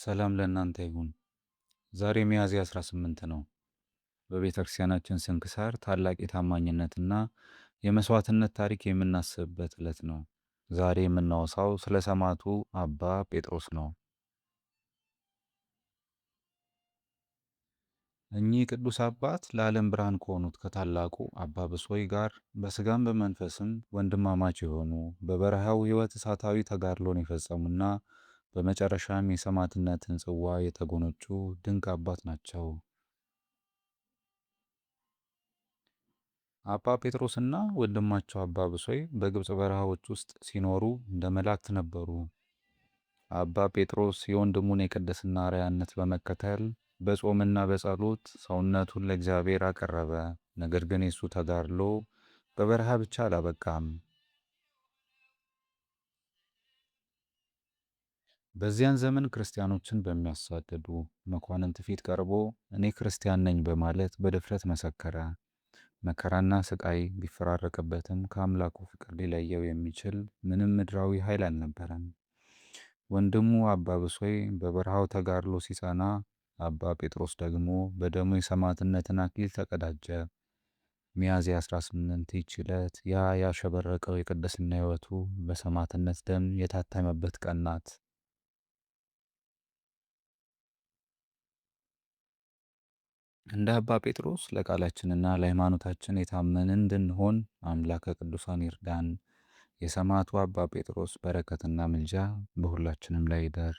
ሰላም ለእናንተ ይሁን። ዛሬ ሚያዝያ 18 ነው። በቤተ ክርስቲያናችን ስንክሳር ታላቅ የታማኝነትና የመስዋዕትነት ታሪክ የምናስብበት ዕለት ነው። ዛሬ የምናወሳው ስለ ሰማዕቱ አባ ጴጥሮስ ነው። እኚህ ቅዱስ አባት ለዓለም ብርሃን ከሆኑት ከታላቁ አባ ብሶይ ጋር በሥጋም በመንፈስም ወንድማማች የሆኑ በበረሃው ሕይወት እሳታዊ ተጋድሎን የፈጸሙና በመጨረሻም የሰማዕትነትን ጽዋ የተጎነጩ ድንቅ አባት ናቸው። አባ ጴጥሮስና ወንድማቸው አባ ብሶይ በግብፅ በረሃዎች ውስጥ ሲኖሩ እንደ መላእክት ነበሩ። አባ ጴጥሮስ የወንድሙን የቅድስና አርአያነት በመከተል በጾምና በጸሎት ሰውነቱን ለእግዚአብሔር አቀረበ። ነገር ግን የሱ ተጋድሎ በበረሃ ብቻ አላበቃም። በዚያን ዘመን ክርስቲያኖችን በሚያሳድዱ መኳንንት ፊት ቀርቦ እኔ ክርስቲያን ነኝ በማለት በድፍረት መሰከረ። መከራና ስቃይ ቢፈራረቅበትም ከአምላኩ ፍቅር ሊለየው የሚችል ምንም ምድራዊ ኃይል አልነበረም። ወንድሙ አባ ብሶይ በበረሃው ተጋድሎ ሲጸና፣ አባ ጴጥሮስ ደግሞ በደሙ የሰማዕትነትን አክሊል ተቀዳጀ። ሚያዝያ 18 ይህች ዕለት ያ ያሸበረቀው የቅድስና ሕይወቱ በሰማዕትነት ደም የታተመበት ቀን ናት። እንደ አባ ጴጥሮስ ለቃላችንና ለሃይማኖታችን የታመንን እንድንሆን አምላከ ቅዱሳን ይርዳን። የሰማዕቱ አባ ጴጥሮስ በረከትና ምልጃ በሁላችንም ላይ ይደር።